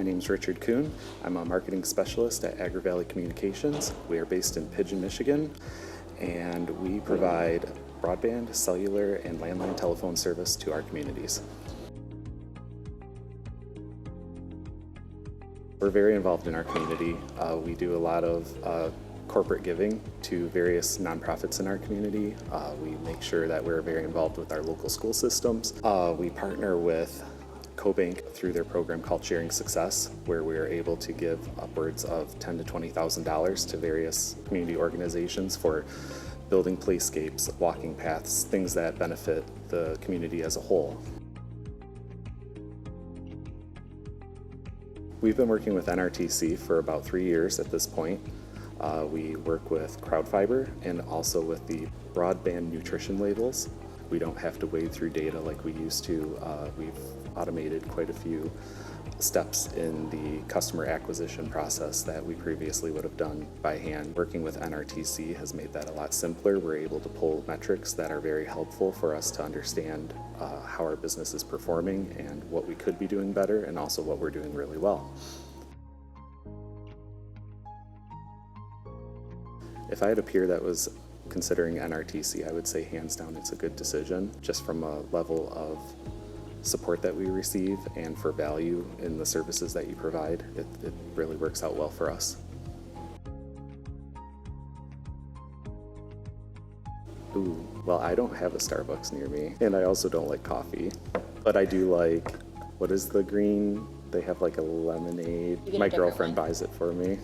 my name is Richard Kuhn. I'm a marketing specialist at Agri-Valley Communications. We are based in Pigeon, Michigan, and we provide broadband, cellular, and landline telephone service to our communities. We're very involved in our community. We do a lot of corporate giving to various nonprofits in our community. We make sure that we're very involved with our local school systems. We partner with CoBank through their program called Sharing Success, where we are able to give upwards of $10,000 to $20,000 to various community organizations for building playscapes, walking paths, things that benefit the community as a whole. We've been working with NRTC for about 3 years at this point. We work with CrowdFiber and also with the broadband nutrition labels. We don't have to wade through data like we used to. We've automated quite a few steps in the customer acquisition process that we previously would have done by hand. Working with NRTC has made that a lot simpler. We're able to pull metrics that are very helpful for us to understand how our business is performing and what we could be doing better, and also what we're doing really well. If I had a peer that was considering NRTC, I would say hands down it's a good decision, just from a level of support that we receive and for value in the services that you provide. It really works out well for us. Ooh, well, I don't have a Starbucks near me, and I also don't like coffee, but I do like, what is the green? They have like a lemonade. My girlfriend buys it for me.